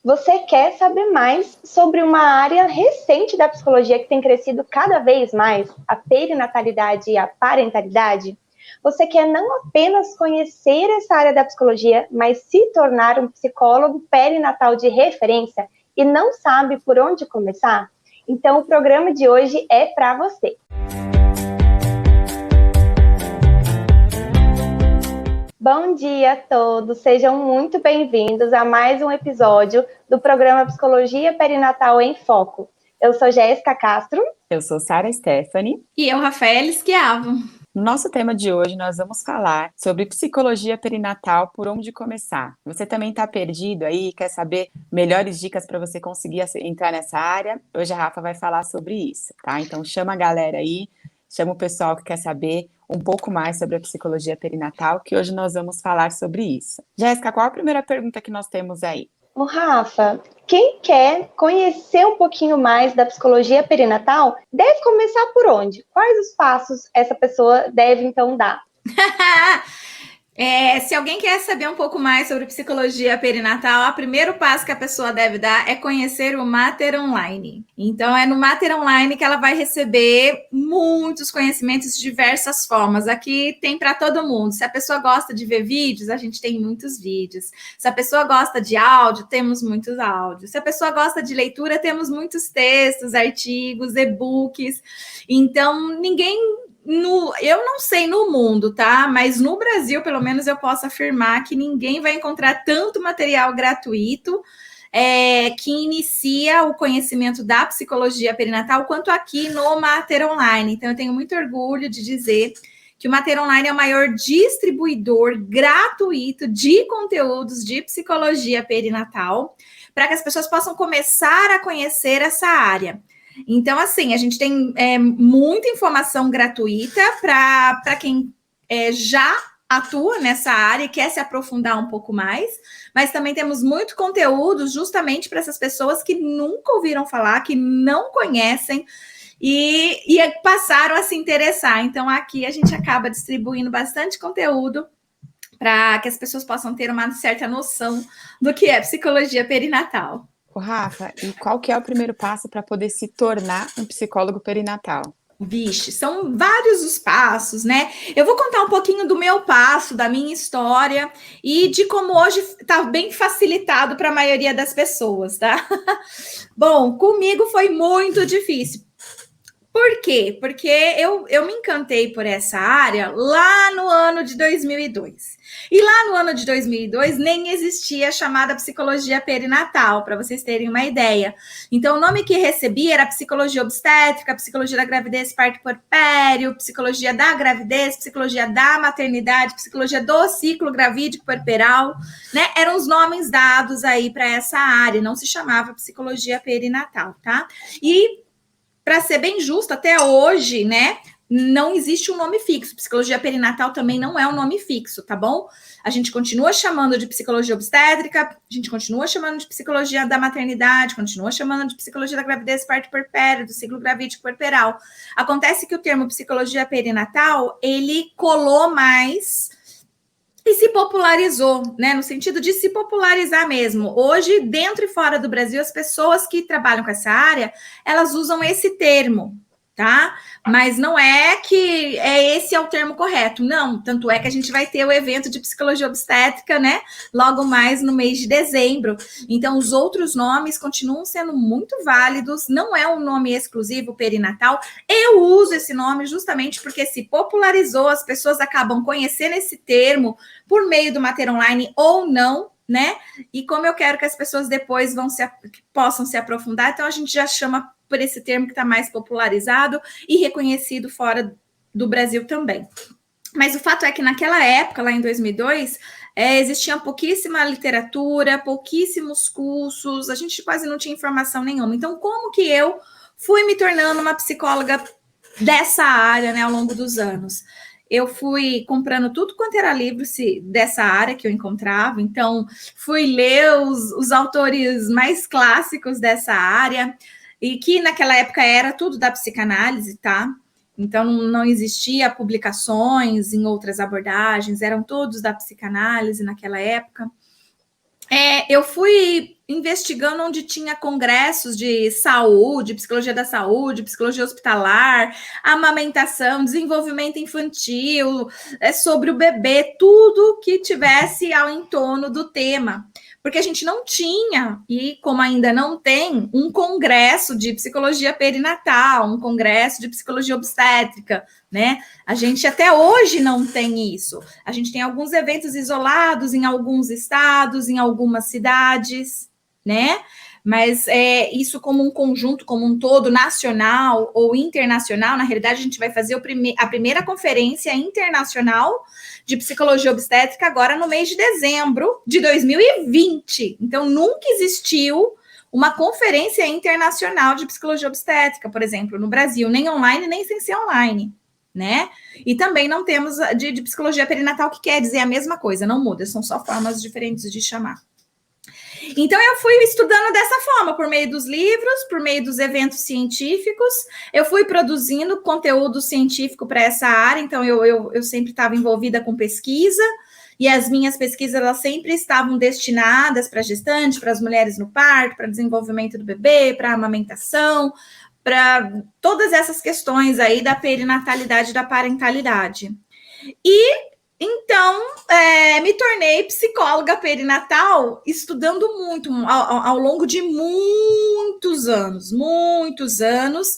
Você quer saber mais sobre uma área recente da psicologia que tem crescido cada vez mais, a perinatalidade e a parentalidade? Você quer não apenas conhecer essa área da psicologia, mas se tornar um psicólogo perinatal de referência e não sabe por onde começar? Então, o programa de hoje é para você. Bom dia a todos, sejam muito bem-vindos a mais um episódio do programa Psicologia Perinatal em Foco. Eu sou Jéssica Castro. Eu sou Sara Stephanie. E eu, Rafaela Esquiavo. No nosso tema de hoje, nós vamos falar sobre psicologia perinatal, por onde começar. Você também está perdido aí, quer saber melhores dicas para você conseguir entrar nessa área? Hoje a Rafa vai falar sobre isso, tá? Então chama a galera aí, chama o pessoal que quer saber um pouco mais sobre a psicologia perinatal, que hoje nós vamos falar sobre isso. Jéssica, qual a primeira pergunta que nós temos aí? Ô, Rafa, quem quer conhecer um pouquinho mais da psicologia perinatal deve começar por onde? Quais os passos essa pessoa deve, então, dar? Se alguém quer saber um pouco mais sobre psicologia perinatal, o primeiro passo que a pessoa deve dar é conhecer o Mater Online. Então, é no Mater Online que ela vai receber muitos conhecimentos de diversas formas. Aqui tem para todo mundo. Se a pessoa gosta de ver vídeos, a gente tem muitos vídeos. Se a pessoa gosta de áudio, temos muitos áudios. Se a pessoa gosta de leitura, temos muitos textos, artigos, e-books. Então, eu não sei no mundo, tá? Mas no Brasil, pelo menos, eu posso afirmar que ninguém vai encontrar tanto material gratuito que inicia o conhecimento da psicologia perinatal quanto aqui no Mater Online. Então, eu tenho muito orgulho de dizer que o Mater Online é o maior distribuidor gratuito de conteúdos de psicologia perinatal para que as pessoas possam começar a conhecer essa área. Então, assim, a gente tem muita informação gratuita para quem já atua nessa área e quer se aprofundar um pouco mais, mas também temos muito conteúdo justamente para essas pessoas que nunca ouviram falar, que não conhecem e passaram a se interessar. Então, aqui a gente acaba distribuindo bastante conteúdo para que as pessoas possam ter uma certa noção do que é psicologia perinatal. Ô, Rafa, e qual que é o primeiro passo para poder se tornar um psicólogo perinatal? Vixe, são vários os passos, né? Eu vou contar um pouquinho do meu passo, da minha história e de como hoje está bem facilitado para a maioria das pessoas, tá? Bom, comigo foi muito difícil. Por quê? Porque eu me encantei por essa área lá no ano de 2002. E lá no ano de 2002 nem existia a chamada psicologia perinatal, para vocês terem uma ideia. Então, o nome que recebi era psicologia obstétrica, psicologia da gravidez, parto e puerpério, psicologia da gravidez, psicologia da maternidade, psicologia do ciclo gravídico puerperal, né? Eram os nomes dados aí para essa área, não se chamava psicologia perinatal, tá? E para ser bem justo, até hoje, né, não existe um nome fixo. Psicologia perinatal também não é um nome fixo, tá bom? A gente continua chamando de psicologia obstétrica, a gente continua chamando de psicologia da maternidade, continua chamando de psicologia da gravidez, parto e puerpério, do ciclo gravídico puerperal. Acontece que o termo psicologia perinatal, ele colou mais e se popularizou, né? No sentido de se popularizar mesmo. Hoje, dentro e fora do Brasil, as pessoas que trabalham com essa área, elas usam esse termo, tá? Mas não é que esse é o termo correto, não. Tanto é que a gente vai ter o evento de psicologia obstétrica, né? Logo mais no mês de dezembro. Então, os outros nomes continuam sendo muito válidos, não é um nome exclusivo perinatal. Eu uso esse nome justamente porque se popularizou, as pessoas acabam conhecendo esse termo por meio do Mater Online ou não, né? E como eu quero que as pessoas depois possam se aprofundar, então a gente já chama por esse termo que está mais popularizado e reconhecido fora do Brasil também. Mas o fato é que naquela época, lá em 2002, existia pouquíssima literatura, pouquíssimos cursos, a gente quase não tinha informação nenhuma. Então, como que eu fui me tornando uma psicóloga dessa área, né, ao longo dos anos? Eu fui comprando tudo quanto era livro dessa área que eu encontrava, então fui ler os autores mais clássicos dessa área, e que naquela época era tudo da psicanálise, tá? Então não existia publicações em outras abordagens, eram todos da psicanálise naquela época. Eu fui investigando onde tinha congressos de saúde, psicologia da saúde, psicologia hospitalar, amamentação, desenvolvimento infantil, sobre o bebê, tudo que tivesse ao entorno do tema. Porque a gente não tinha, e como ainda não tem, um congresso de psicologia perinatal, um congresso de psicologia obstétrica, né? A gente até hoje não tem isso. A gente tem alguns eventos isolados em alguns estados, em algumas cidades, né? Mas isso como um conjunto, como um todo, nacional ou internacional, na realidade a gente vai fazer a primeira conferência internacional de psicologia obstétrica agora no mês de dezembro de 2020. Então, nunca existiu uma conferência internacional de psicologia obstétrica, por exemplo, no Brasil, nem online, nem sem ser online, né? E também não temos de psicologia perinatal, que quer dizer a mesma coisa, não muda, são só formas diferentes de chamar. Então, eu fui estudando dessa forma, por meio dos livros, por meio dos eventos científicos, eu fui produzindo conteúdo científico para essa área, então eu sempre estava envolvida com pesquisa, e as minhas pesquisas, elas sempre estavam destinadas para gestante, para as mulheres no parto, para desenvolvimento do bebê, para amamentação, para todas essas questões aí da perinatalidade e da parentalidade. E então, me tornei psicóloga perinatal, estudando muito, ao longo de muitos anos,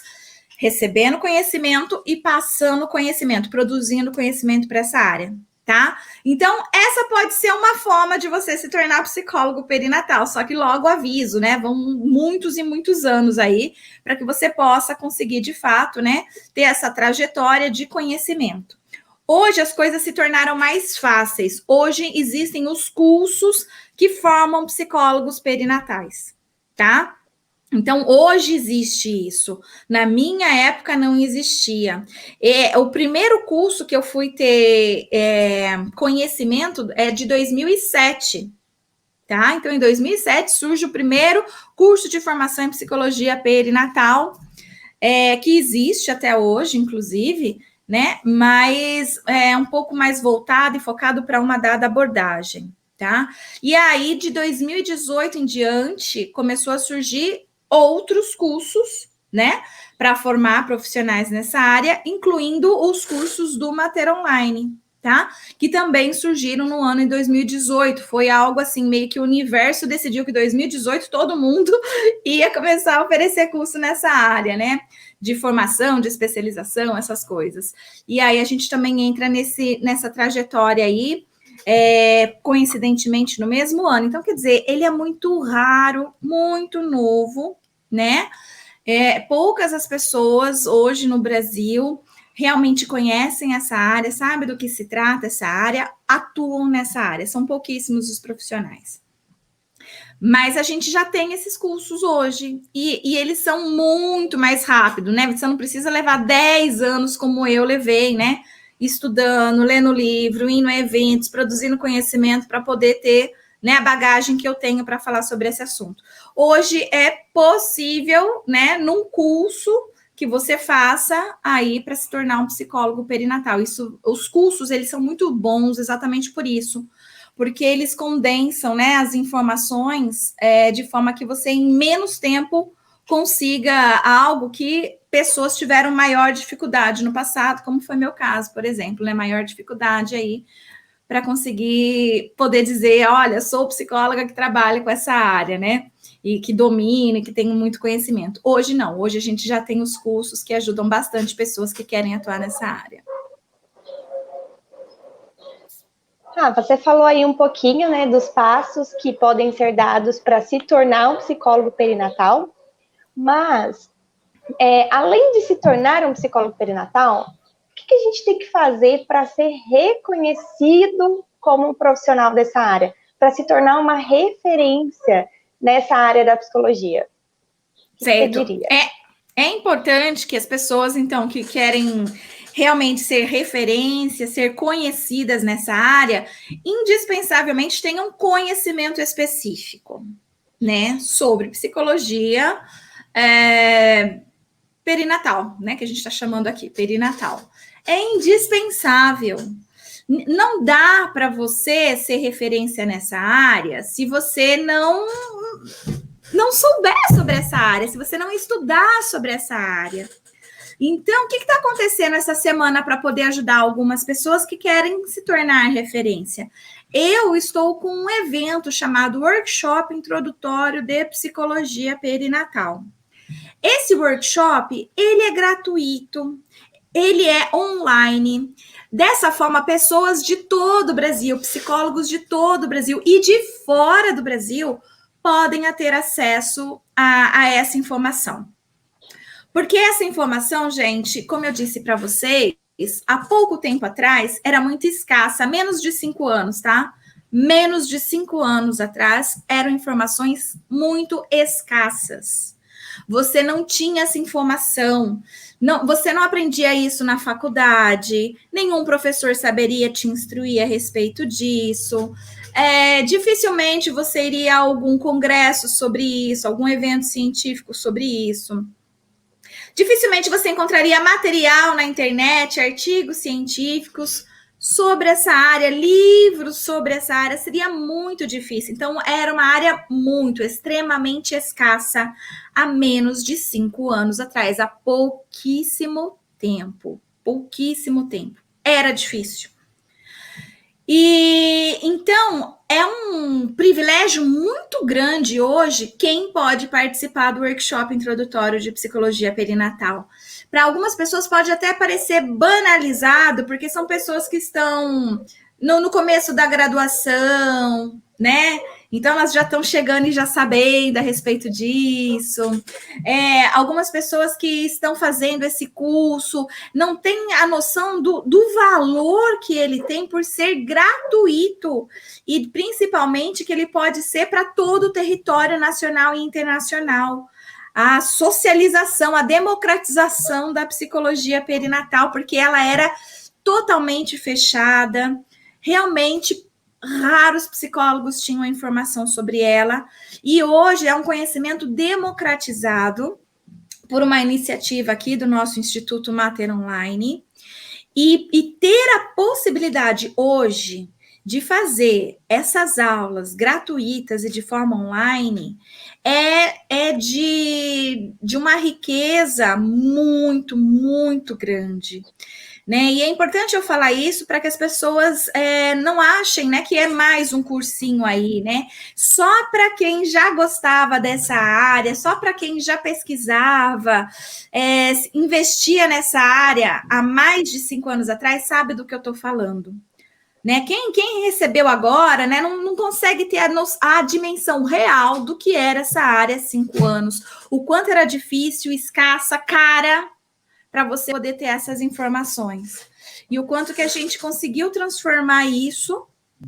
recebendo conhecimento e passando conhecimento, produzindo conhecimento para essa área, tá? Então, essa pode ser uma forma de você se tornar psicólogo perinatal, só que logo aviso, né? Vão muitos e muitos anos aí, para que você possa conseguir, de fato, né, ter essa trajetória de conhecimento. Hoje as coisas se tornaram mais fáceis. Hoje existem os cursos que formam psicólogos perinatais, tá? Então, hoje existe isso. Na minha época não existia. O primeiro curso que eu fui ter conhecimento é de 2007, tá? Então, em 2007 surge o primeiro curso de formação em psicologia perinatal, que existe até hoje, inclusive, né? Mas é um pouco mais voltado e focado para uma dada abordagem, tá? E aí, de 2018 em diante, começou a surgir outros cursos, né? Para formar profissionais nessa área, incluindo os cursos do Mater Online, tá? Que também surgiram no ano de 2018. Foi algo assim, meio que o universo decidiu que em 2018 todo mundo ia começar a oferecer curso nessa área, né? De formação, de especialização, essas coisas. E aí a gente também entra nessa trajetória aí, coincidentemente no mesmo ano. Então, quer dizer, ele é muito raro, muito novo, né? Poucas as pessoas hoje no Brasil realmente conhecem essa área, sabem do que se trata essa área, atuam nessa área. São pouquíssimos os profissionais. Mas a gente já tem esses cursos hoje, e eles são muito mais rápidos, né? Você não precisa levar 10 anos como eu levei, né? Estudando, lendo livro, indo a eventos, produzindo conhecimento para poder ter, né, a bagagem que eu tenho para falar sobre esse assunto. Hoje é possível, né, num curso que você faça aí para se tornar um psicólogo perinatal. Os cursos, eles são muito bons exatamente por isso, porque eles condensam, né, as informações de forma que você, em menos tempo, consiga algo que pessoas tiveram maior dificuldade no passado, como foi meu caso, por exemplo, né, maior dificuldade aí para conseguir poder dizer, olha, sou psicóloga que trabalha com essa área, né, e que domina, que tem muito conhecimento. Hoje não, hoje a gente já tem os cursos que ajudam bastante pessoas que querem atuar nessa área. Você falou aí um pouquinho, né, dos passos que podem ser dados para se tornar um psicólogo perinatal, mas, além de se tornar um psicólogo perinatal, o que a gente tem que fazer para ser reconhecido como um profissional dessa área, para se tornar uma referência nessa área da psicologia? O que você diria? É importante que as pessoas, então, que querem realmente ser referência, ser conhecidas nessa área, indispensavelmente tenham conhecimento específico, né, sobre psicologia perinatal, né, que a gente está chamando aqui, perinatal. É indispensável. Não dá para você ser referência nessa área se você não souber sobre essa área, se você não estudar sobre essa área. Então, o que está acontecendo essa semana para poder ajudar algumas pessoas que querem se tornar referência? Eu estou com um evento chamado Workshop Introdutório de Psicologia Perinatal. Esse workshop, ele é gratuito, ele é online. Dessa forma, pessoas de todo o Brasil, psicólogos de todo o Brasil e de fora do Brasil podem ter acesso a essa informação. Porque essa informação, gente, como eu disse para vocês, há pouco tempo atrás, era muito escassa, menos de 5 anos, tá? Menos de 5 anos atrás, eram informações muito escassas. Você não tinha essa informação, você não aprendia isso na faculdade, nenhum professor saberia te instruir a respeito disso. Dificilmente você iria a algum congresso sobre isso, algum evento científico sobre isso. Dificilmente você encontraria material na internet, artigos científicos sobre essa área, livros sobre essa área, seria muito difícil. Então, era uma área extremamente escassa há menos de 5 anos atrás, há pouquíssimo tempo. Era difícil. E então é um privilégio muito grande hoje quem pode participar do workshop introdutório de psicologia perinatal. Para algumas pessoas pode até parecer banalizado, porque são pessoas que estão no começo da graduação, né? Então, elas já estão chegando e já sabendo a respeito disso. Algumas pessoas que estão fazendo esse curso não têm a noção do valor que ele tem por ser gratuito e, principalmente, que ele pode ser para todo o território nacional e internacional. A socialização, a democratização da psicologia perinatal, porque ela era totalmente fechada, realmente raros psicólogos tinham informação sobre ela, e hoje é um conhecimento democratizado por uma iniciativa aqui do nosso Instituto Mater Online, e ter a possibilidade hoje de fazer essas aulas gratuitas e de forma online é de uma riqueza muito, muito grande. Né? E é importante eu falar isso para que as pessoas não achem, né, que é mais um cursinho aí, né? Só para quem já gostava dessa área, só para quem já pesquisava, investia nessa área há mais de 5 anos atrás, sabe do que eu estou falando. Né? Quem recebeu agora, né, não consegue ter a dimensão real do que era essa área há 5 anos, o quanto era difícil, escassa, cara, para você poder ter essas informações. E o quanto que a gente conseguiu transformar isso,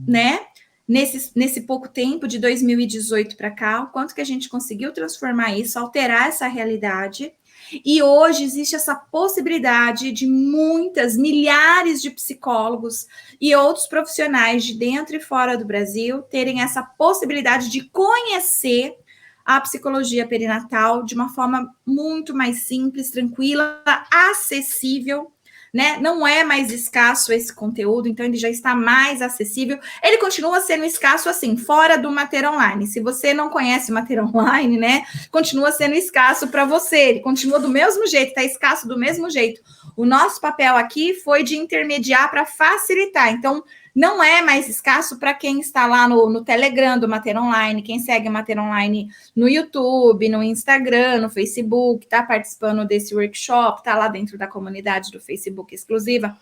né? Nesse pouco tempo, de 2018 para cá, o quanto que a gente conseguiu transformar isso, alterar essa realidade. E hoje existe essa possibilidade de milhares de psicólogos e outros profissionais de dentro e fora do Brasil terem essa possibilidade de conhecer a psicologia perinatal de uma forma muito mais simples, tranquila, acessível, né? Não é mais escasso esse conteúdo, então ele já está mais acessível. Ele continua sendo escasso, assim, fora do Mater Online. Se você não conhece o Mater Online, né? Continua sendo escasso para você. Ele continua do mesmo jeito, está escasso do mesmo jeito. O nosso papel aqui foi de intermediar para facilitar. Então, não é mais escasso para quem está lá no Telegram do Mater Online, quem segue o Mater Online no YouTube, no Instagram, no Facebook, está participando desse workshop, está lá dentro da comunidade do Facebook exclusiva,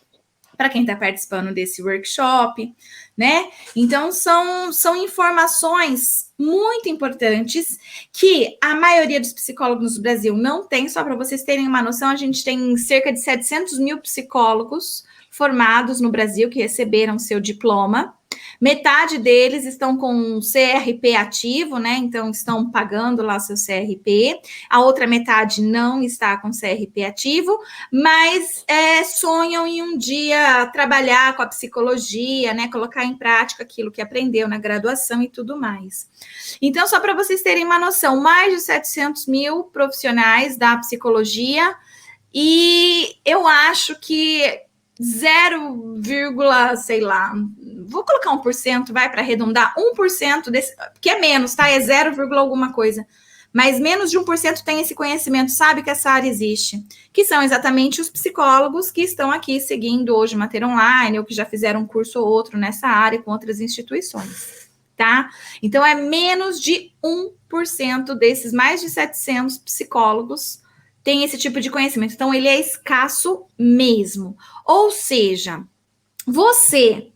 para quem está participando desse workshop, né? Então, são informações muito importantes que a maioria dos psicólogos no Brasil não tem. Só para vocês terem uma noção, a gente tem cerca de 700 mil psicólogos formados no Brasil que receberam seu diploma. Metade deles estão com um CRP ativo, né? Então, estão pagando lá seu CRP. A outra metade não está com CRP ativo, mas sonham em um dia trabalhar com a psicologia, né? Colocar em prática aquilo que aprendeu na graduação e tudo mais. Então, só para vocês terem uma noção, mais de 700 mil profissionais da psicologia, e eu acho que 0, sei lá, vou colocar 1%, vai para arredondar, 1% desse, que é menos, tá? É 0, alguma coisa. Mas menos de 1% tem esse conhecimento, sabe que essa área existe, que são exatamente os psicólogos que estão aqui seguindo hoje Mater Online, ou que já fizeram um curso ou outro nessa área com outras instituições, tá? Então, é menos de 1% desses mais de 700 psicólogos tem esse tipo de conhecimento. Então, ele é escasso mesmo. Ou seja, você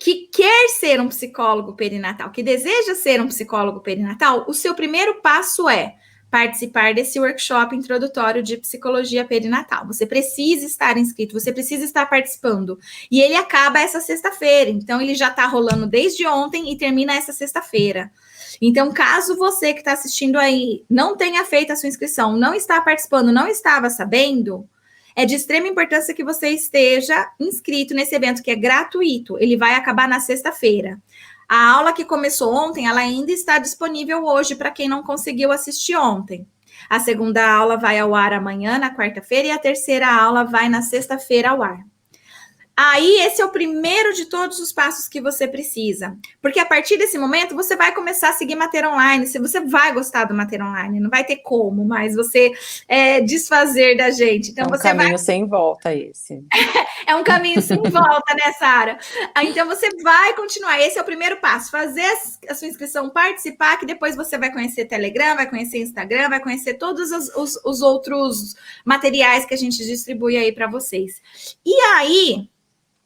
que quer ser um psicólogo perinatal, que deseja ser um psicólogo perinatal, o seu primeiro passo é participar desse workshop introdutório de psicologia perinatal. Você precisa estar inscrito, você precisa estar participando. E ele acaba essa sexta-feira, então ele já está rolando desde ontem e termina essa sexta-feira. Então, caso você que está assistindo aí não tenha feito a sua inscrição, não está participando, não estava sabendo, é de extrema importância que você esteja inscrito nesse evento, que é gratuito. Ele vai acabar na sexta-feira. A aula que começou ontem, ela ainda está disponível hoje para quem não conseguiu assistir ontem. A segunda aula vai ao ar amanhã, na quarta-feira, e a terceira aula vai na sexta-feira ao ar. Aí, esse é o primeiro de todos os passos que você precisa. Porque a partir desse momento, você vai começar a seguir Mater Online. Você vai gostar do Mater Online. Não vai ter como, mas você desfazer da gente. Então, é um caminho sem volta esse. É um caminho sem volta nessa área. Então, você vai continuar. Esse é o primeiro passo. Fazer a sua inscrição, participar, que depois você vai conhecer Telegram, vai conhecer Instagram, vai conhecer todos os outros materiais que a gente distribui aí para vocês. E aí,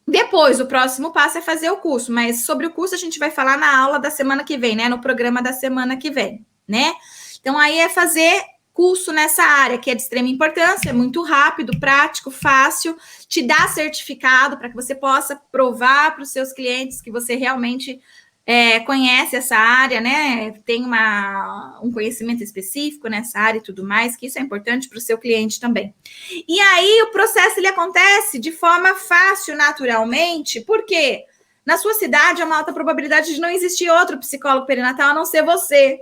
depois, o próximo passo é fazer o curso, mas sobre o curso a gente vai falar na aula da semana que vem, né? No programa da semana que vem, né? Então, aí é fazer curso nessa área, que é de extrema importância, é muito rápido, prático, fácil, te dá certificado para que você possa provar para os seus clientes que você realmente conhece essa área, né? Tem um conhecimento específico nessa área e tudo mais, que isso é importante para o seu cliente também. E aí o processo ele acontece de forma fácil, naturalmente, porque na sua cidade há uma alta probabilidade de não existir outro psicólogo perinatal a não ser você,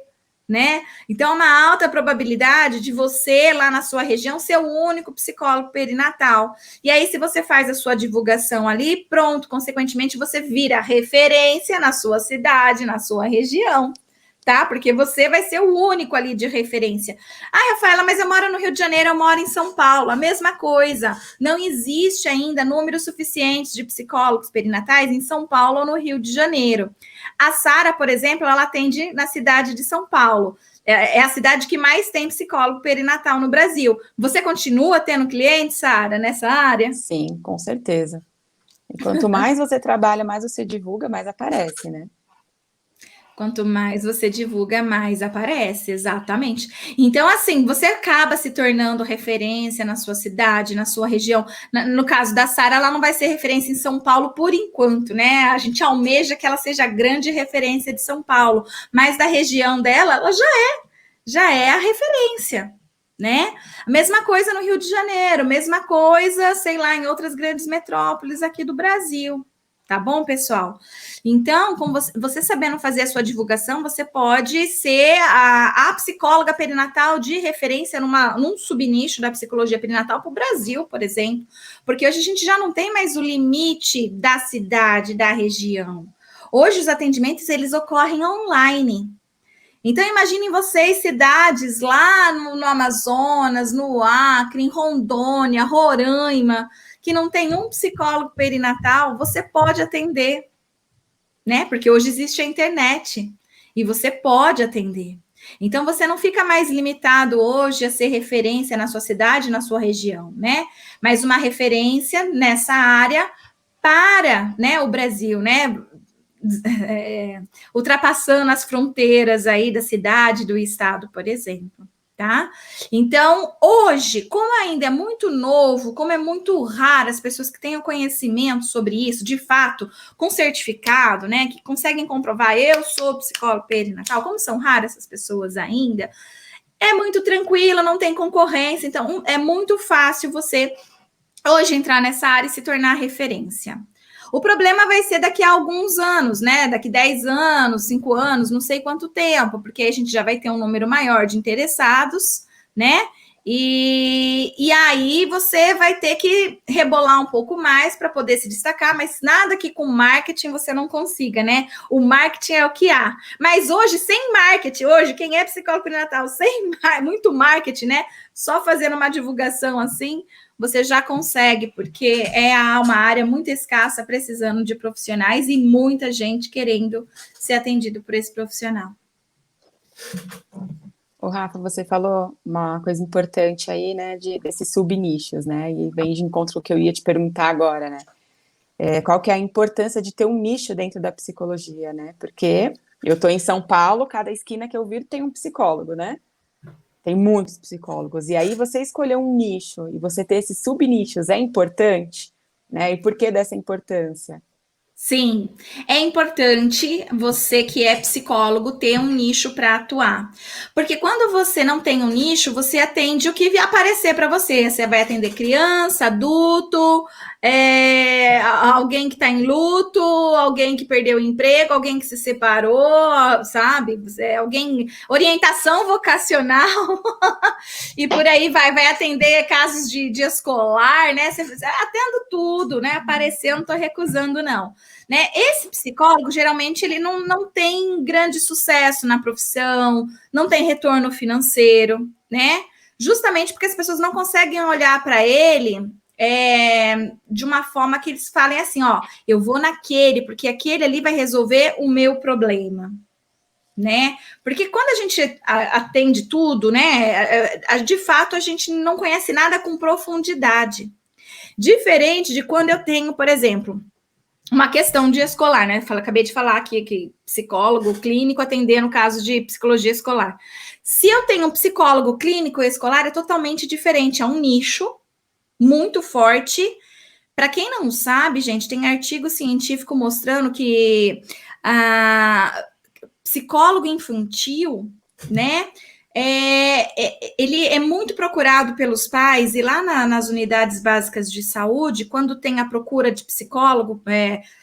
né? Então, há uma alta probabilidade de você, lá na sua região, ser o único psicólogo perinatal. E aí, se você faz a sua divulgação ali, pronto, consequentemente, você vira referência na sua cidade, na sua região, tá? Porque você vai ser o único ali de referência. Ah, Rafaela, mas eu moro no Rio de Janeiro, eu moro em São Paulo. A mesma coisa. Não existe ainda número suficiente de psicólogos perinatais em São Paulo ou no Rio de Janeiro. A Sara, por exemplo, ela atende na cidade de São Paulo. É a cidade que mais tem psicólogo perinatal no Brasil. Você continua tendo clientes, Sara, nessa área? Sim, com certeza. E quanto mais você trabalha, mais você divulga, mais aparece, né? Quanto mais você divulga, mais aparece, exatamente. Então, assim, você acaba se tornando referência na sua cidade, na sua região. No caso da Sara, ela não vai ser referência em São Paulo por enquanto, né? A gente almeja que ela seja a grande referência de São Paulo, mas da região dela, ela já é a referência, né? A mesma coisa no Rio de Janeiro, mesma coisa, sei lá, em outras grandes metrópoles aqui do Brasil. Tá bom, pessoal? Então, com você sabendo fazer a sua divulgação, você pode ser a psicóloga perinatal de referência num subnicho da psicologia perinatal para o Brasil, por exemplo. Porque hoje a gente já não tem mais o limite da cidade, da região. Hoje os atendimentos, eles ocorrem online. Então, imaginem vocês cidades lá no Amazonas, no Acre, em Rondônia, Roraima, que não tem um psicólogo perinatal, você pode atender, né? Porque hoje existe a internet e você pode atender. Então, você não fica mais limitado hoje a ser referência na sua cidade, na sua região, né? Mas uma referência nessa área para, né, o Brasil, né? Ultrapassando as fronteiras aí da cidade, do estado, por exemplo. Tá? Então, hoje, como ainda é muito novo, como é muito raro as pessoas que tenham conhecimento sobre isso, de fato, com certificado, né, que conseguem comprovar, eu sou psicólogo perinatal, como são raras essas pessoas ainda, é muito tranquilo, não tem concorrência, então é muito fácil você hoje entrar nessa área e se tornar referência. O problema vai ser daqui a alguns anos, né? Daqui 10 anos, 5 anos, não sei quanto tempo, porque aí a gente já vai ter um número maior de interessados, né? E aí você vai ter que rebolar um pouco mais para poder se destacar, mas nada que com marketing você não consiga, né? O marketing é o que há. Mas hoje, sem marketing, hoje, quem é psicólogo perinatal sem muito marketing, né? Só fazendo uma divulgação assim, você já consegue, porque é uma área muito escassa, precisando de profissionais e muita gente querendo ser atendido por esse profissional. O Rafa, você falou uma coisa importante aí, né, desses subnichos, né, e vem de encontro com o que eu ia te perguntar agora, né, qual que é a importância de ter um nicho dentro da psicologia, né, porque eu tô em São Paulo, cada esquina que eu viro tem um psicólogo, né, tem muitos psicólogos, e aí você escolher um nicho e você ter esses subnichos é importante, né, e por que dessa importância? Sim, é importante você que é psicólogo ter um nicho para atuar. Porque quando você não tem um nicho, você atende o que aparecer para você. Você vai atender criança, adulto, alguém que está em luto, alguém que perdeu o emprego, alguém que se separou, sabe? Alguém, orientação vocacional, e por aí vai atender casos de escolar, né? Você atendo tudo, né? Aparecer, eu não estou recusando, não. Né? Esse psicólogo, geralmente, ele não tem grande sucesso na profissão, não tem retorno financeiro, né? Justamente porque as pessoas não conseguem olhar para ele de uma forma que eles falem assim, ó, eu vou naquele, porque aquele ali vai resolver o meu problema, né? Porque quando a gente atende tudo, né, de fato, a gente não conhece nada com profundidade. Diferente de quando eu tenho, por exemplo, uma questão de escolar, né? Acabei de falar aqui que psicólogo clínico atendendo casos de psicologia escolar. Se eu tenho um psicólogo clínico escolar, é totalmente diferente, é um nicho muito forte. Para quem não sabe, gente, tem artigo científico mostrando que psicólogo infantil, né? Ele é muito procurado pelos pais, e lá nas unidades básicas de saúde, quando tem a procura de psicólogo,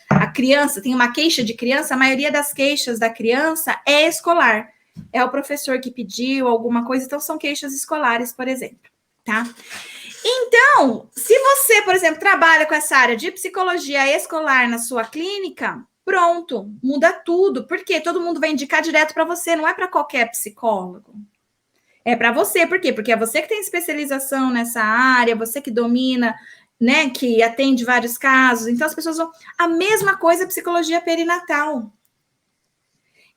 a criança, tem uma queixa de criança, a maioria das queixas da criança é escolar. É o professor que pediu alguma coisa, então são queixas escolares, por exemplo, tá? Então, se você, por exemplo, trabalha com essa área de psicologia escolar na sua clínica, pronto, muda tudo, porque todo mundo vai indicar direto para você, não é para qualquer psicólogo. É para você, por quê? Porque é você que tem especialização nessa área, você que domina, né, que atende vários casos. Então, as pessoas vão... A mesma coisa psicologia perinatal.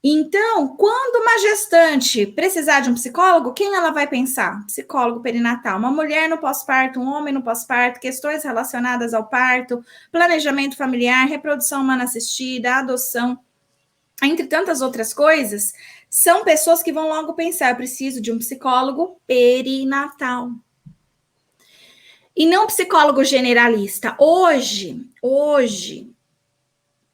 Então, quando uma gestante precisar de um psicólogo, quem ela vai pensar? Psicólogo perinatal. Uma mulher no pós-parto, um homem no pós-parto, questões relacionadas ao parto, planejamento familiar, reprodução humana assistida, adoção, entre tantas outras coisas, são pessoas que vão logo pensar, eu preciso de um psicólogo perinatal. E não psicólogo generalista. Hoje,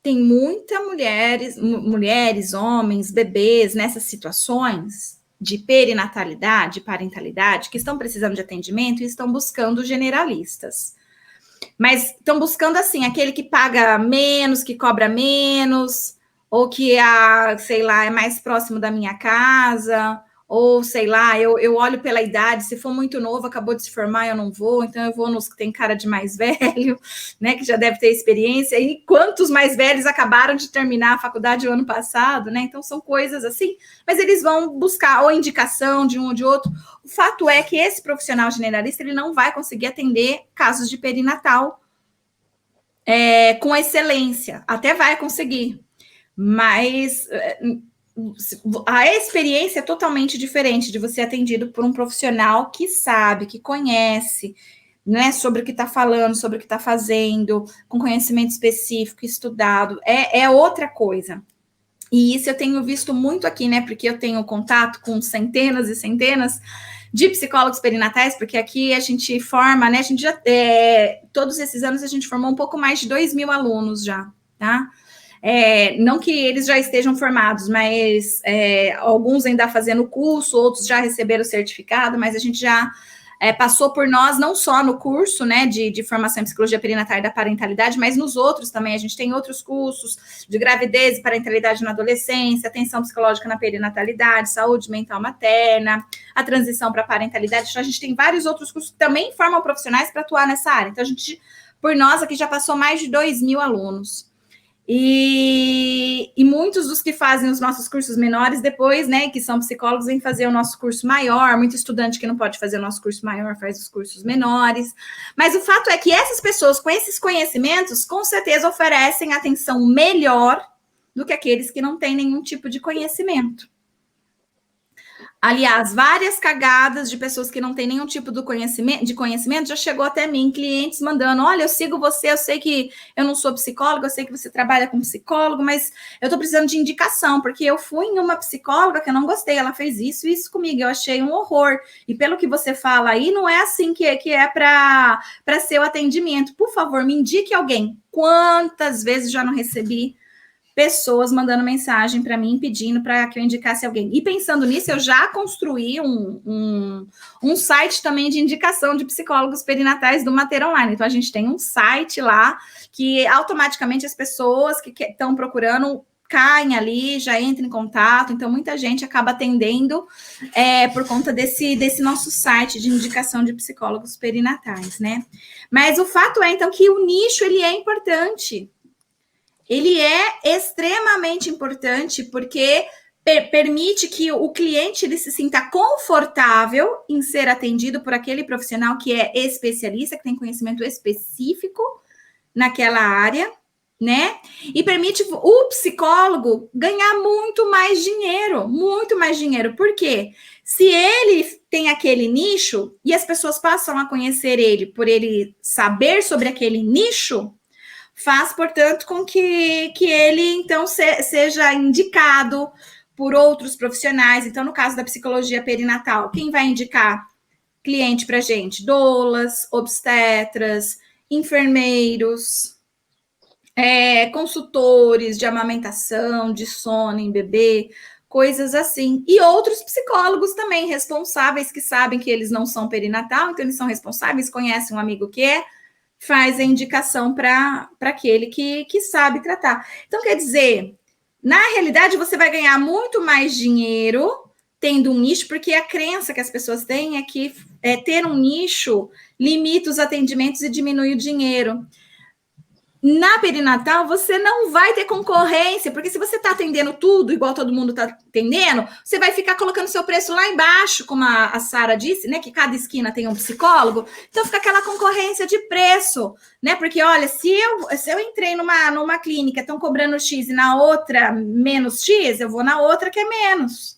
tem muitas mulheres, homens, bebês, nessas situações de perinatalidade, parentalidade, que estão precisando de atendimento e estão buscando generalistas. Mas estão buscando, assim, aquele que paga menos, que cobra menos, ou que, sei lá, é mais próximo da minha casa, ou, sei lá, eu olho pela idade, se for muito novo, acabou de se formar, eu não vou, então eu vou nos que tem cara de mais velho, né, que já deve ter experiência, e quantos mais velhos acabaram de terminar a faculdade o ano passado, né, então são coisas assim, mas eles vão buscar ou indicação de um ou de outro. O fato é que esse profissional generalista, ele não vai conseguir atender casos de perinatal com excelência, até vai conseguir, mas a experiência é totalmente diferente de você ser atendido por um profissional que sabe, que conhece, né, sobre o que está falando, sobre o que está fazendo, com conhecimento específico, estudado, é outra coisa. E isso eu tenho visto muito aqui, né, porque eu tenho contato com centenas e centenas de psicólogos perinatais, porque aqui a gente forma, né, a gente já, todos esses anos a gente formou um pouco mais de 2.000 alunos já, tá? Não que eles já estejam formados, mas alguns ainda fazendo curso, outros já receberam o certificado, mas a gente já passou por nós, não só no curso, né, de formação em psicologia perinatal e da parentalidade, mas nos outros também. A gente tem outros cursos de gravidez e parentalidade na adolescência, atenção psicológica na perinatalidade, saúde mental materna, a transição para a parentalidade. Então, a gente tem vários outros cursos que também formam profissionais para atuar nessa área. Então, a gente, por nós aqui, já passou mais de 2.000 alunos. E muitos dos que fazem os nossos cursos menores, depois, né, que são psicólogos, vêm fazer o nosso curso maior. Muito estudante que não pode fazer o nosso curso maior faz os cursos menores. Mas o fato é que essas pessoas com esses conhecimentos, com certeza, oferecem atenção melhor do que aqueles que não têm nenhum tipo de conhecimento. Aliás, várias cagadas de pessoas que não têm nenhum tipo de conhecimento já chegou até mim, clientes mandando, olha, eu sigo você, eu sei que eu não sou psicóloga, eu sei que você trabalha com psicólogo, mas eu estou precisando de indicação, porque eu fui em uma psicóloga que eu não gostei, ela fez isso e isso comigo, eu achei um horror. E pelo que você fala aí, não é assim que é para ser o atendimento. Por favor, me indique alguém. Quantas vezes já não recebi pessoas mandando mensagem para mim, pedindo para que eu indicasse alguém. E pensando nisso, eu já construí um site também de indicação de psicólogos perinatais do Mater Online. Então, a gente tem um site lá que automaticamente as pessoas que estão procurando caem ali, já entram em contato. Então, muita gente acaba atendendo por conta desse nosso site de indicação de psicólogos perinatais, né? Mas o fato é, então, que o nicho, ele é importante. Ele é extremamente importante porque permite que o cliente ele se sinta confortável em ser atendido por aquele profissional que é especialista, que tem conhecimento específico naquela área, né? E permite o psicólogo ganhar muito mais dinheiro, muito mais dinheiro. Por quê? Se ele tem aquele nicho e as pessoas passam a conhecer ele por ele saber sobre aquele nicho, faz, portanto, com que ele, então, seja indicado por outros profissionais. Então, no caso da psicologia perinatal, quem vai indicar cliente para a gente? Doulas, obstetras, enfermeiros, consultores de amamentação, de sono em bebê, coisas assim. E outros psicólogos também responsáveis, que sabem que eles não são perinatal, então eles são responsáveis, conhecem um amigo que faz a indicação para aquele que sabe tratar. Então, quer dizer, na realidade, você vai ganhar muito mais dinheiro tendo um nicho, porque a crença que as pessoas têm é que ter um nicho limita os atendimentos e diminui o dinheiro. Na perinatal, você não vai ter concorrência, porque se você está atendendo tudo, igual todo mundo está atendendo, você vai ficar colocando seu preço lá embaixo, como a Sara disse, né? Que cada esquina tem um psicólogo, então fica aquela concorrência de preço, né? Porque, olha, se eu entrei numa clínica, estão cobrando X e na outra menos X, eu vou na outra que é menos,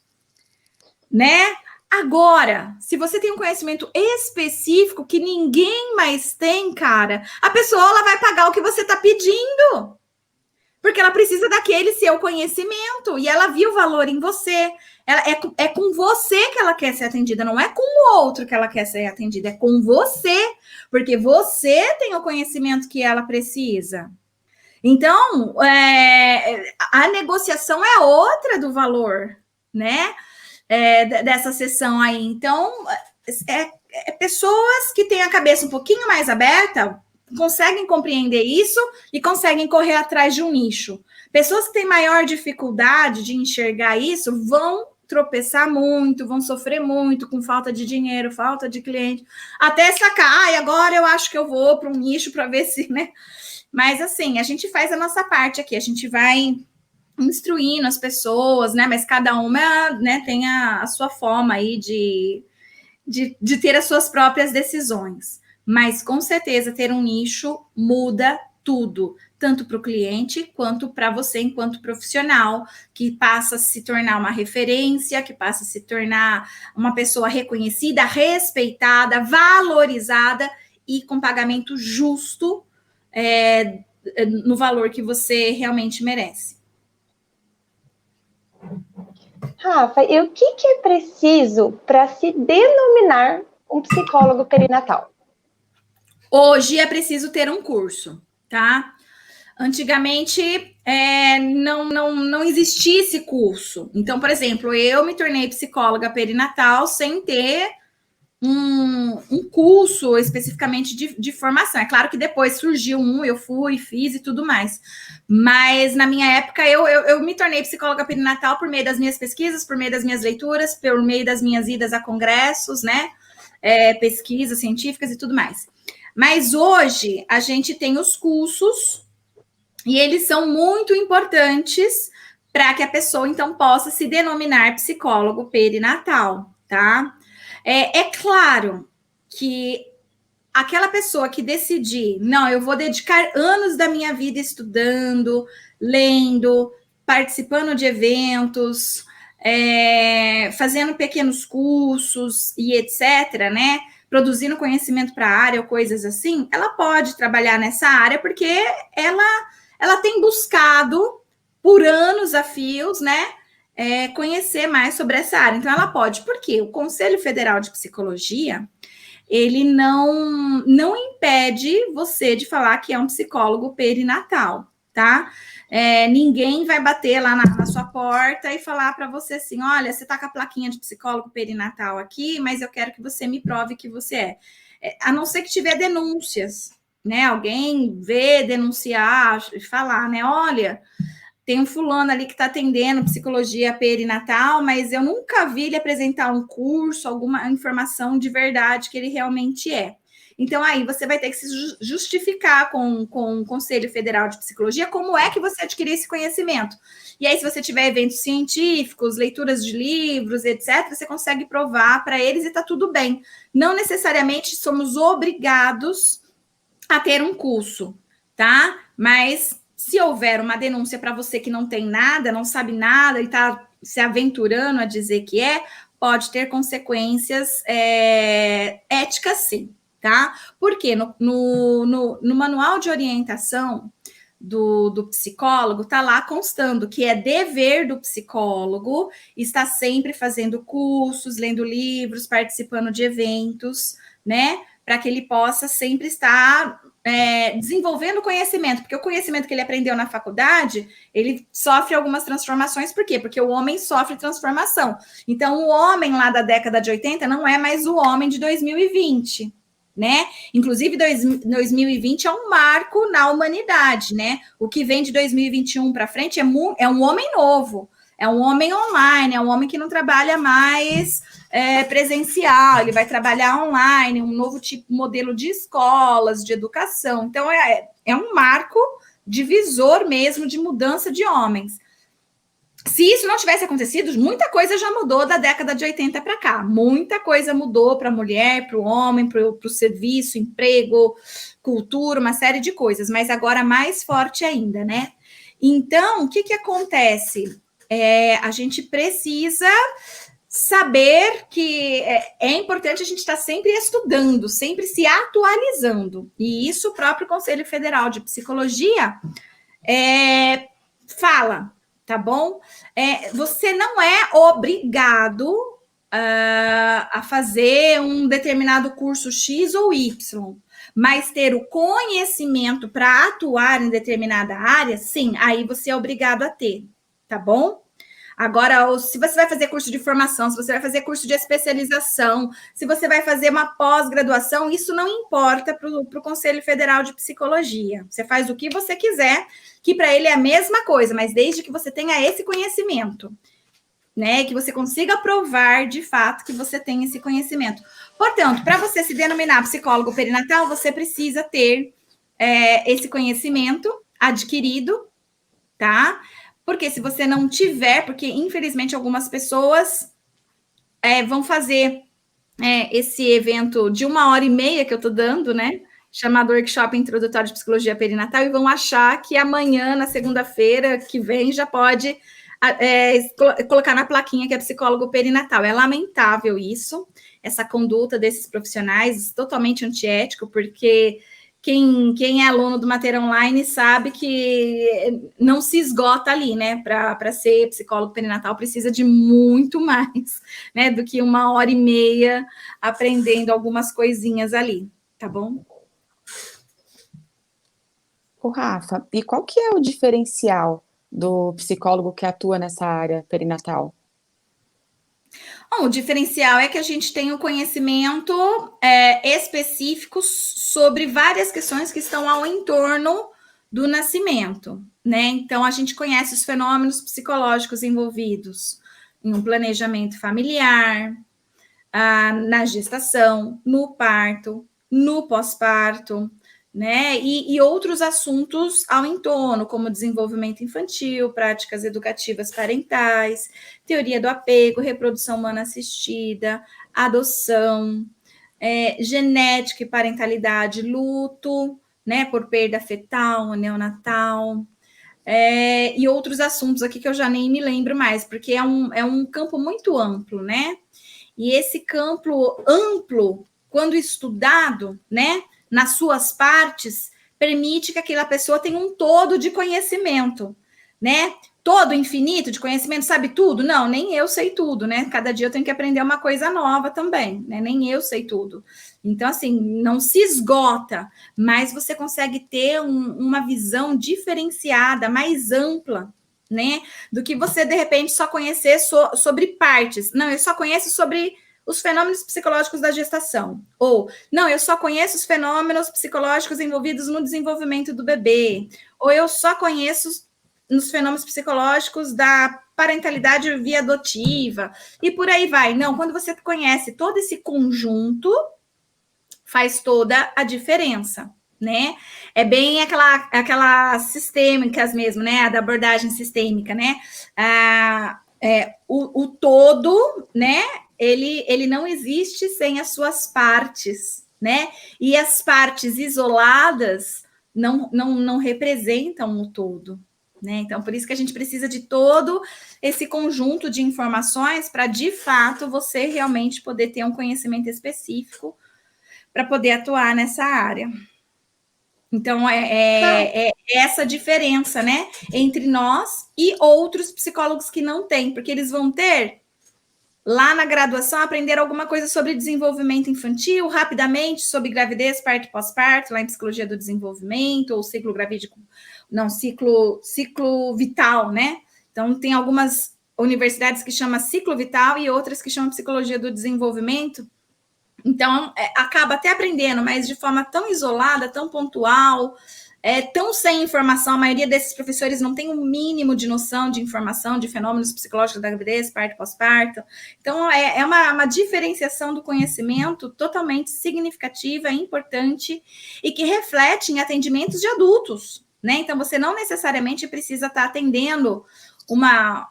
né? Agora, se você tem um conhecimento específico que ninguém mais tem, cara, a pessoa ela vai pagar o que você está pedindo. Porque ela precisa daquele seu conhecimento. E ela viu valor em você. É com você que ela quer ser atendida, não é com o outro que ela quer ser atendida, é com você. Porque você tem o conhecimento que ela precisa. Então, a negociação é outra do valor, né? Dessa sessão aí. Então, pessoas que têm a cabeça um pouquinho mais aberta conseguem compreender isso e conseguem correr atrás de um nicho. Pessoas que têm maior dificuldade de enxergar isso vão tropeçar muito, vão sofrer muito com falta de dinheiro, falta de cliente, até sacar, agora eu acho que eu vou para um nicho para ver se, né? Mas assim, a gente faz a nossa parte aqui, a gente vai instruindo as pessoas, né? Mas cada uma, né, tem a sua forma aí de ter as suas próprias decisões. Mas com certeza ter um nicho muda tudo, tanto para o cliente quanto para você enquanto profissional, que passa a se tornar uma referência, que passa a se tornar uma pessoa reconhecida, respeitada, valorizada e com pagamento justo no valor que você realmente merece. Rafa, e o que é preciso para se denominar um psicólogo perinatal? Hoje é preciso ter um curso, tá? Antigamente não existia esse curso. Então, por exemplo, eu me tornei psicóloga perinatal sem ter um curso especificamente de formação. É claro que depois surgiu eu fui, fiz e tudo mais. Mas na minha época eu me tornei psicóloga perinatal por meio das minhas pesquisas, por meio das minhas leituras, por meio das minhas idas a congressos, né? Pesquisas científicas e tudo mais. Mas hoje a gente tem os cursos e eles são muito importantes para que a pessoa, então, possa se denominar psicólogo perinatal, tá? É claro que aquela pessoa que decidir, não, eu vou dedicar anos da minha vida estudando, lendo, participando de eventos, fazendo pequenos cursos e etc., né? Produzindo conhecimento para a área ou coisas assim, ela pode trabalhar nessa área porque ela tem buscado por anos a fios, né? Conhecer mais sobre essa área. Então, ela pode, porque o Conselho Federal de Psicologia, ele não impede você de falar que é um psicólogo perinatal, tá? Ninguém vai bater lá na sua porta e falar para você assim, olha, você tá com a plaquinha de psicólogo perinatal aqui, mas eu quero que você me prove que você é. A não ser que tiver denúncias, né? Alguém ver, denunciar, falar, né? Olha, tem um fulano ali que está atendendo psicologia perinatal, mas eu nunca vi ele apresentar um curso, alguma informação de verdade que ele realmente é. Então, aí você vai ter que se justificar com o Conselho Federal de Psicologia como é que você adquiriu esse conhecimento. E aí, se você tiver eventos científicos, leituras de livros, etc., você consegue provar para eles e está tudo bem. Não necessariamente somos obrigados a ter um curso, tá? Mas se houver uma denúncia para você que não tem nada, não sabe nada e está se aventurando a dizer que pode ter consequências éticas, sim, tá? Porque no manual de orientação do psicólogo, tá lá constando que é dever do psicólogo estar sempre fazendo cursos, lendo livros, participando de eventos, né? Para que ele possa sempre estar desenvolvendo conhecimento, porque o conhecimento que ele aprendeu na faculdade, ele sofre algumas transformações, por quê? Porque o homem sofre transformação. Então, o homem lá da década de 80 não é mais o homem de 2020, né? Inclusive, 2020 é um marco na humanidade, né? O que vem de 2021 para frente é um homem novo, é um homem online, é um homem que não trabalha mais presencial, ele vai trabalhar online, um novo modelo de escolas, de educação. Então, é um marco divisor mesmo de mudança de homens. Se isso não tivesse acontecido, muita coisa já mudou da década de 80 para cá. Muita coisa mudou para a mulher, para o homem, para o serviço, emprego, cultura, uma série de coisas, mas agora mais forte ainda, né? Então, o que acontece? A gente precisa saber que é importante a gente estar sempre estudando, sempre se atualizando. E isso o próprio Conselho Federal de Psicologia fala, tá bom? Você não é obrigado a fazer um determinado curso X ou Y, mas ter o conhecimento para atuar em determinada área, sim, aí você é obrigado a ter, tá bom? Agora, se você vai fazer curso de formação, se você vai fazer curso de especialização, se você vai fazer uma pós-graduação, isso não importa para o Conselho Federal de Psicologia. Você faz o que você quiser, que para ele é a mesma coisa, mas desde que você tenha esse conhecimento, né? Que você consiga provar de fato que você tem esse conhecimento. Portanto, para você se denominar psicólogo perinatal, você precisa ter esse conhecimento adquirido, tá? Porque se você não tiver, porque infelizmente algumas pessoas vão fazer esse evento de 1h30 que eu estou dando, né? Chamado Workshop Introdutório de Psicologia Perinatal, e vão achar que amanhã, na segunda-feira que vem, já pode colocar na plaquinha que é psicólogo perinatal. É lamentável isso, essa conduta desses profissionais, totalmente antiético, porque quem é aluno do Mater Online sabe que não se esgota ali, né? Para ser psicólogo perinatal precisa de muito mais, né? Do que 1h30 aprendendo algumas coisinhas ali, tá bom? Ô, Rafa, e qual que é o diferencial do psicólogo que atua nessa área perinatal? Bom, o diferencial é que a gente tem um conhecimento específico sobre várias questões que estão ao entorno do nascimento, né? Então, a gente conhece os fenômenos psicológicos envolvidos em um planejamento familiar, na gestação, no parto, no pós-parto, né? E outros assuntos ao entorno, como desenvolvimento infantil, práticas educativas parentais, teoria do apego, reprodução humana assistida, adoção, genética e parentalidade, luto, né? Por perda fetal, neonatal. E outros assuntos aqui que eu já nem me lembro mais, porque é um campo muito amplo, né? E esse campo amplo, quando estudado, né, nas suas partes, permite que aquela pessoa tenha um todo de conhecimento, né? Todo infinito de conhecimento, sabe tudo? Não, nem eu sei tudo, né? Cada dia eu tenho que aprender uma coisa nova também, né? Nem eu sei tudo. Então, assim, não se esgota, mas você consegue ter uma visão diferenciada, mais ampla, né? Do que você, de repente, só conhecer sobre partes. Não, eu só conheço sobre os fenômenos psicológicos da gestação. Ou, não, eu só conheço os fenômenos psicológicos envolvidos no desenvolvimento do bebê. Ou eu só conheço nos fenômenos psicológicos da parentalidade via adotiva. E por aí vai. Não, quando você conhece todo esse conjunto, faz toda a diferença, né? É bem aquela sistêmicas mesmo, né? A da abordagem sistêmica, né? O todo, né? Ele não existe sem as suas partes, né? E as partes isoladas não representam o todo, né? Então, por isso que a gente precisa de todo esse conjunto de informações para, de fato, você realmente poder ter um conhecimento específico para poder atuar nessa área. Então, é essa diferença, né, entre nós e outros psicólogos que não têm, porque eles vão ter, lá na graduação, aprender alguma coisa sobre desenvolvimento infantil, rapidamente, sobre gravidez, parto e pós-parto, lá em psicologia do desenvolvimento, ou ciclo gravídico, não, ciclo vital, né? Então, tem algumas universidades que chamam ciclo vital e outras que chamam psicologia do desenvolvimento. Então, acaba até aprendendo, mas de forma tão isolada, tão pontual, tão sem informação. A maioria desses professores não tem um mínimo de noção de informação, de fenômenos psicológicos da gravidez, parto e pós-parto. Então, é uma diferenciação do conhecimento totalmente significativa, importante, e que reflete em atendimentos de adultos, né? Então, você não necessariamente precisa estar atendendo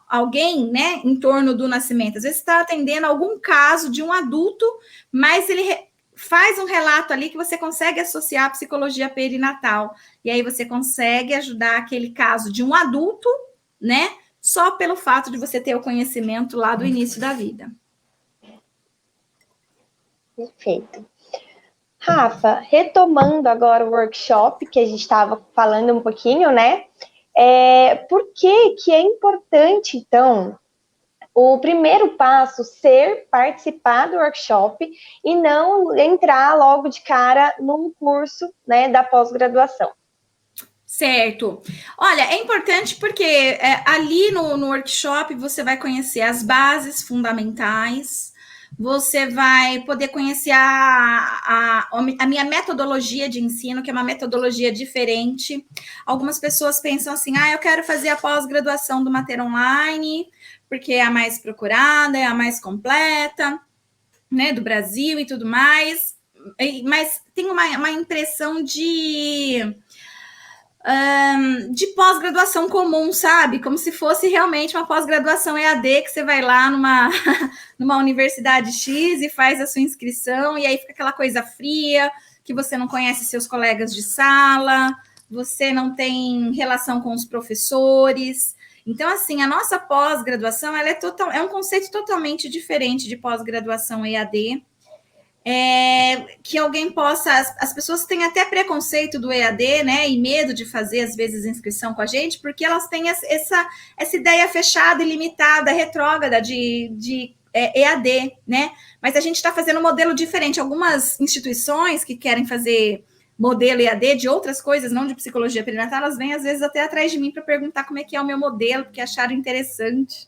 alguém, né, em torno do nascimento. Às vezes está atendendo algum caso de um adulto, mas ele faz um relato ali que você consegue associar à psicologia perinatal. E aí você consegue ajudar aquele caso de um adulto, né, só pelo fato de você ter o conhecimento lá do início da vida. Perfeito. Rafa, retomando agora o workshop que a gente estava falando um pouquinho, né? Por que é importante, então, o primeiro passo ser participar do workshop e não entrar logo de cara no curso, né, da pós-graduação? Certo. Olha, é importante porque ali no workshop você vai conhecer as bases fundamentais, você vai poder conhecer a minha metodologia de ensino, que é uma metodologia diferente. Algumas pessoas pensam assim, eu quero fazer a pós-graduação do Mater Online, porque é a mais procurada, é a mais completa, né, do Brasil e tudo mais, mas tem uma impressão de pós-graduação comum, sabe? Como se fosse realmente uma pós-graduação EAD, que você vai lá numa universidade X e faz a sua inscrição, e aí fica aquela coisa fria, que você não conhece seus colegas de sala, você não tem relação com os professores. Então, assim, a nossa pós-graduação, ela é um conceito totalmente diferente de pós-graduação EAD, que alguém possa... As pessoas têm até preconceito do EAD, né, e medo de fazer, às vezes, inscrição com a gente, porque elas têm essa ideia fechada e limitada, retrógrada de EAD, né, mas a gente está fazendo um modelo diferente. Algumas instituições que querem fazer modelo EAD de outras coisas, não de psicologia perinatal, elas vêm, às vezes, até atrás de mim para perguntar como é que é o meu modelo, porque acharam interessante,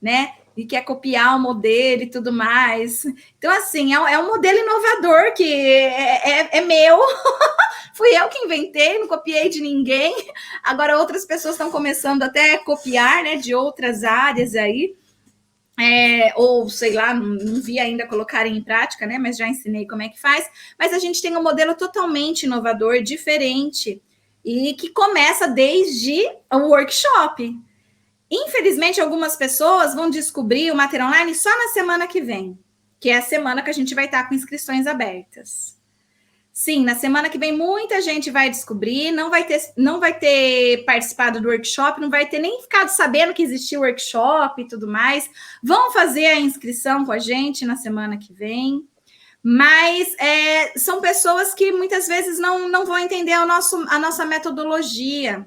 né? e quer copiar o modelo e tudo mais. Então, assim, é um modelo inovador que é meu, fui eu que inventei, não copiei de ninguém. Agora outras pessoas estão começando até a copiar, né, de outras áreas aí. Ou sei lá, não vi ainda colocarem em prática, né? Mas já ensinei como é que faz. Mas a gente tem um modelo totalmente inovador, diferente, e que começa desde o workshop. Infelizmente, algumas pessoas vão descobrir o Mater Online só na semana que vem, que é a semana que a gente vai estar com inscrições abertas. Sim, na semana que vem muita gente vai descobrir, não vai ter participado do workshop, não vai ter nem ficado sabendo que existia o workshop e tudo mais. Vão fazer a inscrição com a gente na semana que vem, mas são pessoas que muitas vezes não vão entender a nossa metodologia,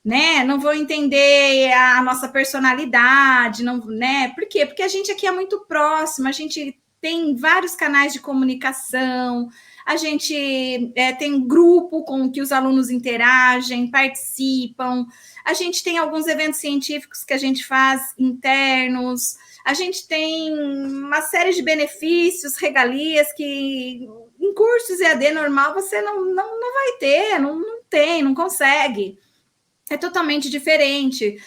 né? Não vão entender a nossa personalidade, não, né? Por quê? Porque a gente aqui é muito próximo, a gente tem vários canais de comunicação, a gente tem grupo com que os alunos interagem, participam, a gente tem alguns eventos científicos que a gente faz internos, a gente tem uma série de benefícios, regalias que em cursos EAD normal você não vai ter, não consegue. É totalmente diferente.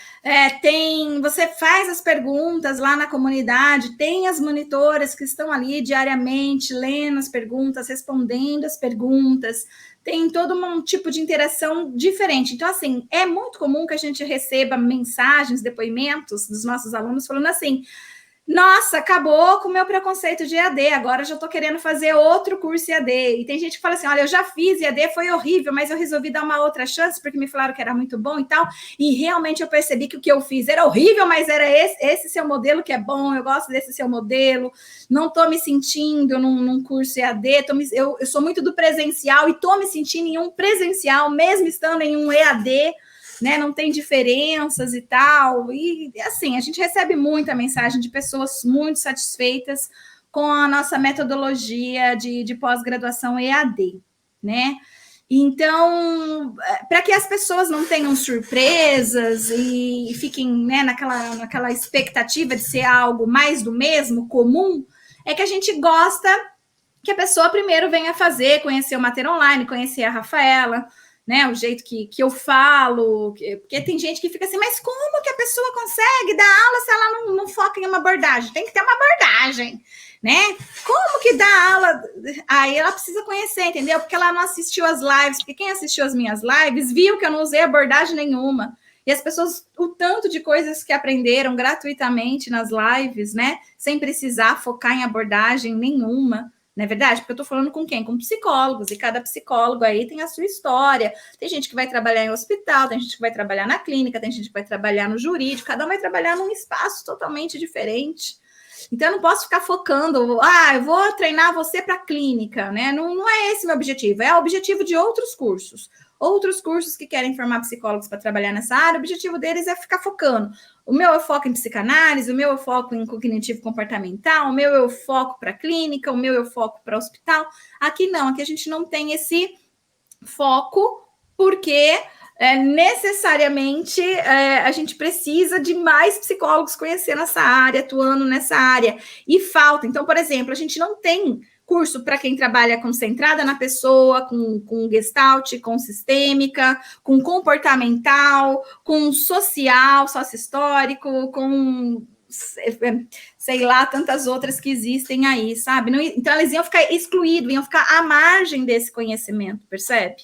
Você faz as perguntas lá na comunidade, tem as monitoras que estão ali diariamente lendo as perguntas, respondendo as perguntas, tem todo um tipo de interação diferente. Então, assim, é muito comum que a gente receba mensagens, depoimentos dos nossos alunos falando assim: nossa, acabou com o meu preconceito de EAD, agora eu já estou querendo fazer outro curso EAD. E tem gente que fala assim, olha, eu já fiz EAD, foi horrível, mas eu resolvi dar uma outra chance, porque me falaram que era muito bom e tal, e realmente eu percebi que o que eu fiz era horrível, mas era esse seu modelo que é bom, eu gosto desse seu modelo, não estou me sentindo num curso EAD, eu sou muito do presencial e estou me sentindo em um presencial, mesmo estando em um EAD, né, não tem diferenças e tal, e assim, a gente recebe muita mensagem de pessoas muito satisfeitas com a nossa metodologia de pós-graduação EAD, né? Então, para que as pessoas não tenham surpresas e fiquem, né, naquela expectativa de ser algo mais do mesmo, comum, é que a gente gosta que a pessoa primeiro venha fazer, conhecer o Mater Online, conhecer a Rafaela, né, o jeito que eu falo, porque tem gente que fica assim, mas como que a pessoa consegue dar aula se ela não foca em uma abordagem? Tem que ter uma abordagem, né? Como que dá aula? Aí ela precisa conhecer, entendeu? Porque ela não assistiu as lives, porque quem assistiu as minhas lives viu que eu não usei abordagem nenhuma. E as pessoas, o tanto de coisas que aprenderam gratuitamente nas lives, né, sem precisar focar em abordagem nenhuma. Não é verdade? Porque eu estou falando com quem? Com psicólogos, e cada psicólogo aí tem a sua história. Tem gente que vai trabalhar em hospital, tem gente que vai trabalhar na clínica, tem gente que vai trabalhar no jurídico, cada um vai trabalhar num espaço totalmente diferente. Então, eu não posso ficar focando, eu vou treinar você para a clínica, né? Não é esse o meu objetivo, é o objetivo de outros cursos. Outros cursos que querem formar psicólogos para trabalhar nessa área, o objetivo deles é ficar focando. O meu eu foco em psicanálise, o meu eu foco em cognitivo comportamental, o meu eu foco para clínica, o meu eu foco para hospital. Aqui não, aqui a gente não tem esse foco, porque necessariamente a gente precisa de mais psicólogos conhecendo essa área, atuando nessa área. E falta. Então, por exemplo, a gente não tem curso para quem trabalha com centrada na pessoa, com gestalt, com sistêmica, com comportamental, com social, sócio-histórico, com, sei lá, tantas outras que existem aí, sabe? Então, eles iam ficar excluídos, iam ficar à margem desse conhecimento, percebe?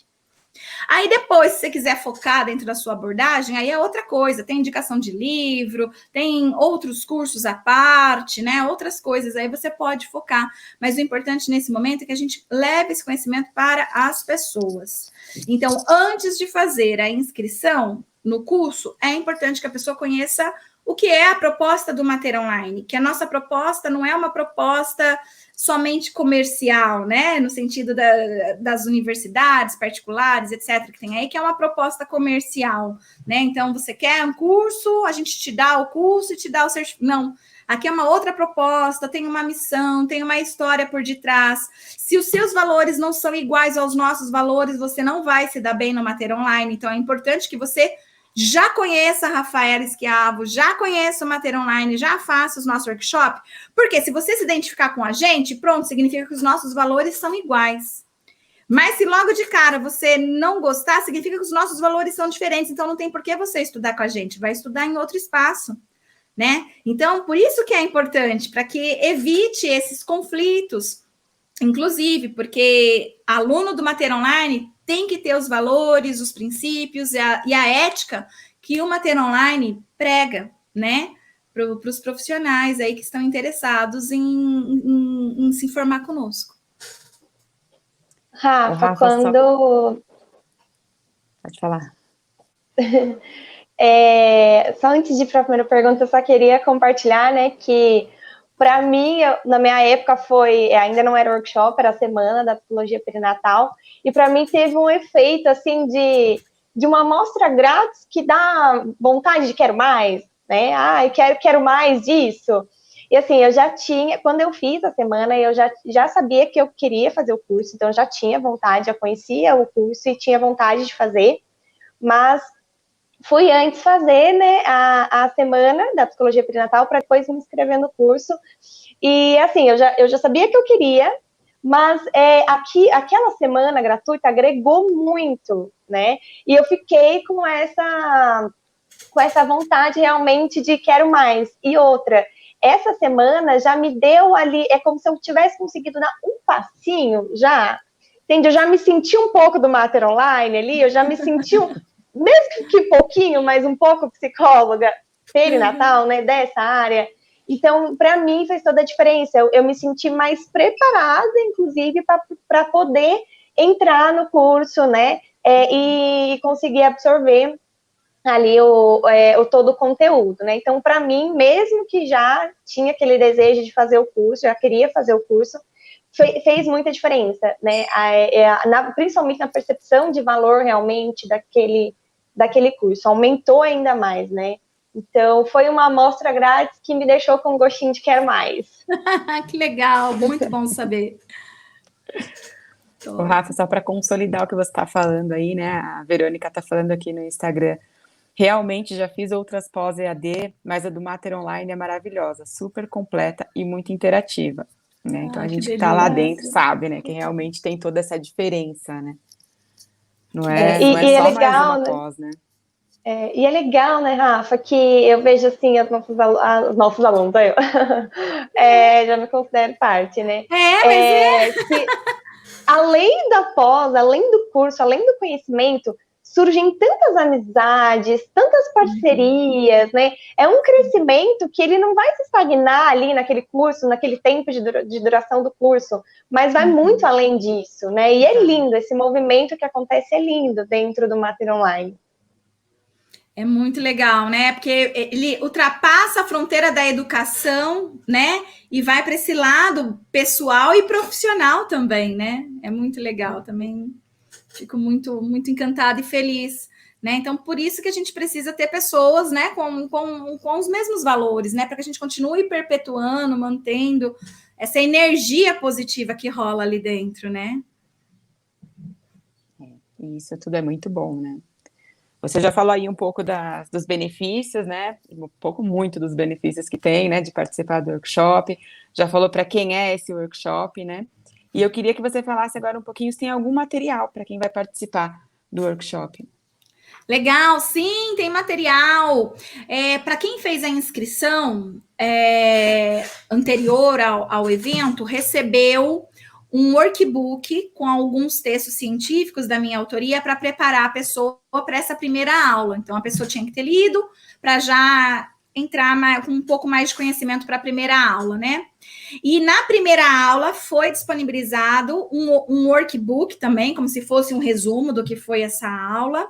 Aí depois, se você quiser focar dentro da sua abordagem, aí é outra coisa, tem indicação de livro, tem outros cursos à parte, né? Outras coisas, aí você pode focar. Mas o importante nesse momento é que a gente leve esse conhecimento para as pessoas. Então, antes de fazer a inscrição no curso, é importante que a pessoa conheça o que é a proposta do Mater Online, que a nossa proposta não é uma proposta somente comercial, né, no sentido das universidades particulares, etc., que tem aí, que é uma proposta comercial, né, então você quer um curso, a gente te dá o curso e te dá o certificado, não, aqui é uma outra proposta, tem uma missão, tem uma história por detrás, se os seus valores não são iguais aos nossos valores, você não vai se dar bem no Mater Online, então é importante que você já conheço a Rafaela Schiavo, já conheço o Mater Online, já faço os nossos workshops, porque se você se identificar com a gente, pronto, significa que os nossos valores são iguais. Mas se logo de cara você não gostar, significa que os nossos valores são diferentes, então não tem por que você estudar com a gente, vai estudar em outro espaço, né? Então, por isso que é importante, para que evite esses conflitos, inclusive, porque aluno do Mater Online tem que ter os valores, os princípios e a ética que o Mater Online prega, né? Para os profissionais aí que estão interessados em se informar conosco. Rafa, quando... Pode falar. Só antes de ir para a primeira pergunta, eu só queria compartilhar, né, que para mim, na minha época ainda não era workshop, era a semana da psicologia perinatal, e para mim teve um efeito, assim, de uma amostra grátis que dá vontade de quero mais, né, quero mais disso. E assim, eu já tinha, quando eu fiz a semana, eu já sabia que eu queria fazer o curso, então eu já tinha vontade, já conhecia o curso e tinha vontade de fazer, mas fui antes fazer, né, a semana da psicologia perinatal para depois me inscrever no curso. E assim, eu já sabia que eu queria, mas aquela semana gratuita agregou muito, né? E eu fiquei com essa vontade realmente de quero mais. E outra, essa semana já me deu ali, é como se eu tivesse conseguido dar um passinho já, entende? Eu já me senti um pouco do Mater Online ali, eu já me senti mesmo que pouquinho, mas um pouco psicóloga perinatal, né, dessa área. Então, para mim, fez toda a diferença. Eu me senti mais preparada, inclusive, para poder entrar no curso, né, e conseguir absorver ali todo o conteúdo, né. Então, para mim, mesmo que já tinha aquele desejo de fazer o curso, já queria fazer o curso, fez muita diferença, né, principalmente na percepção de valor realmente daquele curso, aumentou ainda mais, né. Então, foi uma amostra grátis que me deixou com um gostinho de quero mais. Que legal, muito bom saber. O Rafa, só para consolidar o que você está falando aí, né, a Verônica está falando aqui no Instagram, realmente já fiz outras pós-EAD, mas a do Mater Online é maravilhosa, super completa e muito interativa, né, então a gente que está lá dentro sabe, né, que realmente tem toda essa diferença, né. Não é só legal, mais uma pós, né? E é legal, né, Rafa, que eu vejo, assim, os nossos alunos, já me considero parte, né? Que, além da pós, além do curso, além do conhecimento, surgem tantas amizades, tantas parcerias, né? É um crescimento que ele não vai se estagnar ali naquele curso, naquele tempo de duração do curso, mas vai muito além disso, né? E é lindo, esse movimento que acontece é lindo dentro do Mater Online. É muito legal, né? Porque ele ultrapassa a fronteira da educação, né? E vai para esse lado pessoal e profissional também, né? É muito legal também. Fico muito, muito encantada e feliz, né? Então, por isso que a gente precisa ter pessoas, né, com os mesmos valores, né? Para que a gente continue perpetuando, mantendo essa energia positiva que rola ali dentro, né? Isso tudo é muito bom, né? Você já falou aí um pouco dos benefícios, né? Muito dos benefícios que tem, né? De participar do workshop. Já falou para quem é esse workshop, né? E eu queria que você falasse agora um pouquinho se tem algum material para quem vai participar do workshop. Legal, sim, tem material. Para quem fez a inscrição anterior ao evento, recebeu um workbook com alguns textos científicos da minha autoria para preparar a pessoa para essa primeira aula. Então, a pessoa tinha que ter lido para já entrar com um pouco mais de conhecimento para a primeira aula, né? E na primeira aula foi disponibilizado um workbook também, como se fosse um resumo do que foi essa aula.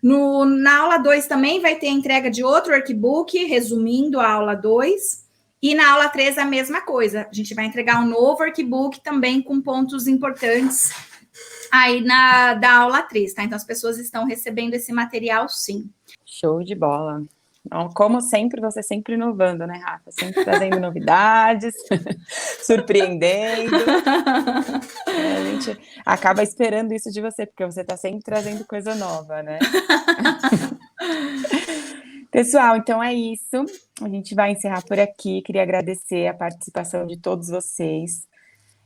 Na aula 2 também vai ter a entrega de outro workbook, resumindo a aula 2. E na aula 3 a mesma coisa. A gente vai entregar um novo workbook também com pontos importantes aí da aula 3, tá? Então as pessoas estão recebendo esse material, sim. Show de bola. Como sempre, você sempre inovando, né, Rafa? Sempre trazendo novidades, surpreendendo. A gente acaba esperando isso de você, porque você está sempre trazendo coisa nova, né? Pessoal, então é isso. A gente vai encerrar por aqui. Queria agradecer a participação de todos vocês,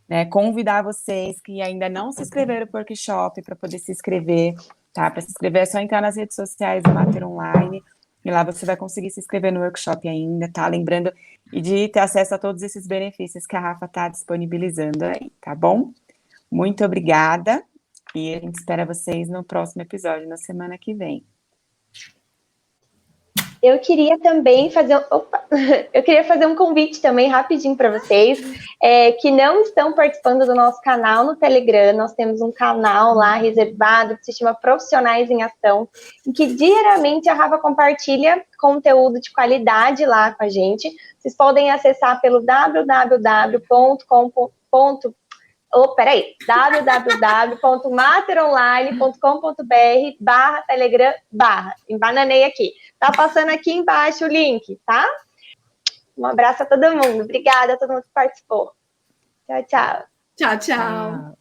né? Convidar vocês que ainda não se inscreveram no workshop para poder se inscrever, tá? Para se inscrever é só entrar nas redes sociais do Mater Online e lá você vai conseguir se inscrever no workshop ainda, tá? Lembrando e de ter acesso a todos esses benefícios que a Rafa está disponibilizando aí, tá bom? Muito obrigada e a gente espera vocês no próximo episódio, na semana que vem. Eu queria também fazer, eu queria fazer um convite também rapidinho para vocês que não estão participando do nosso canal no Telegram. Nós temos um canal lá reservado que se chama Profissionais em Ação, em que diariamente a Rafa compartilha conteúdo de qualidade lá com a gente. Vocês podem acessar pelo www.materonline.com.br/telegram/. Embananei aqui. Tá passando aqui embaixo o link, tá? Um abraço a todo mundo. Obrigada a todo mundo que participou. Tchau, tchau. Tchau, tchau.